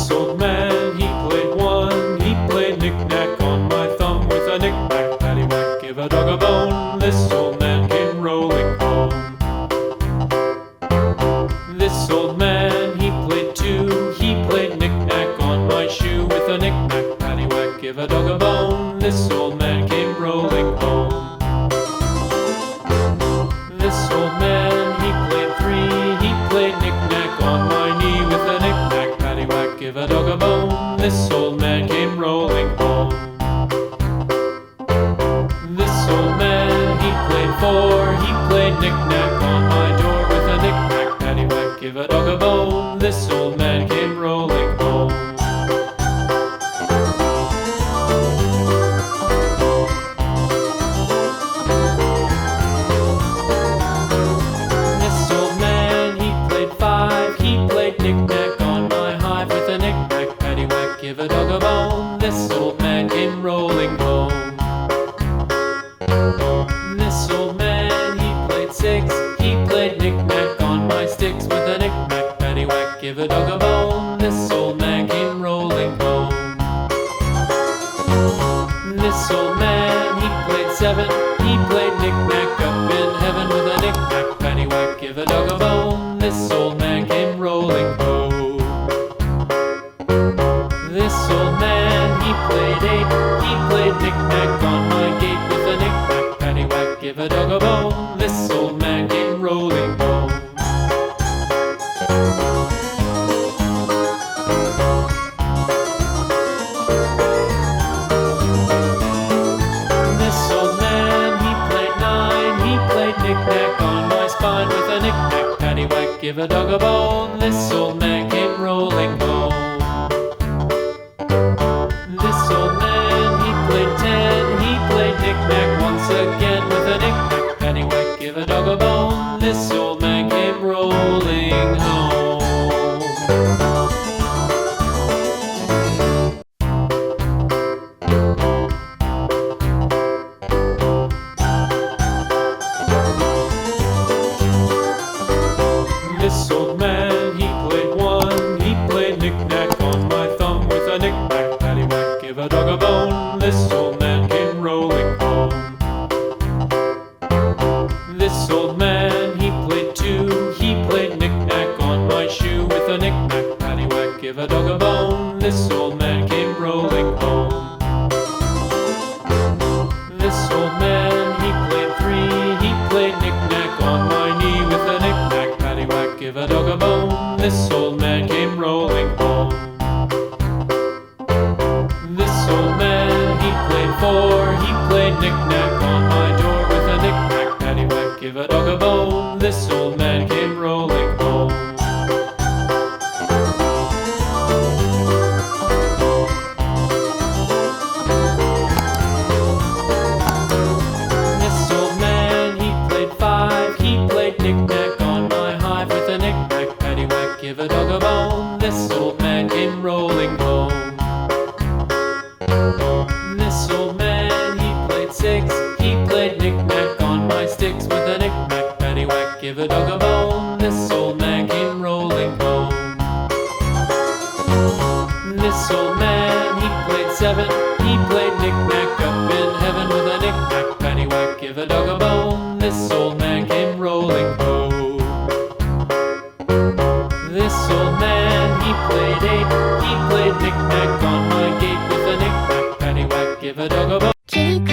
This old man, he played one. He played knick-knack on my thumb with a knick-knack, paddywhack, give a dog a bone. This old man came rolling home. This old man, he played two. He played knick-knack on my shoe with a knick-knack, paddywhack, give a dog a bone. This old man came rolling home. This old man, he played three. He played knick-knack on my knee with a knick-knack, paddywhack, give a dog a bone. This old man came rolling home. This old man, he played four. He played knick-knack on my door with a knick-knack, paddywhack, give a dog a bone. This old man came rolling home. This old man, he played five. He played knick-knack on my hive with a knick-knack, paddywhack, give a dog a bone. This old man came rolling home. This old man, he played six. He played knick-knack on my sticks with a knick-knack, paddywhack, give a dog a bone. This old man came rolling home. This old man, he played seven. He played knick-knack up in heaven with a knick-knack, paddywhack, give a dog a bone. This old man came rolling home. This old man, he played eight. He played knick-knack on my gate with a knick-knack, paddywhack, give a dog a bone. This old man came rolling home. This old man, he played nine. He played knick-knack on my spine with a knick-knack, paddywhack, give a dog a bone. This old man came rolling home. This old man, he played ten. He played knick-knack once again with a knick-knack, paddywhack, give a dog a bone. This old man came rolling home. This old man, he played one. He played knick-knack on my thumb with a knick-knack, paddywhack, give a dog a bone. This old man came rolling home. This old man, he played two. He played knick-knack on my shoe with a knick-knack, paddywhack, give a dog a bone. This old man came rolling home. This old man, he played three. He played knick-knack on my knee with a knick-knack, paddywhack, give a dog a bone. This old man came rolling home. This old man, he played four. He played knick-knack on my door with a knick-knack, paddywhack, give a dog a bone. This old man came rolling home. This old man, he played five. He played knick-knack on my hive with a knick-knack, paddywhack, give a dog a bone. This old man came rolling home. This old man, he played six. He played knick-knack on my sticks with a knick-knack, paddywhack, give a dog a bone. This old man came rolling home. This old man, he played seven. He played knick-knack up in heaven with a knick-knack, paddywhack, give a dog a bone. This old man came rolling home. This old man, he played eight. He played knick-knack on my gate with a knick-knack, paddywhack, give a dog a bone. Kidi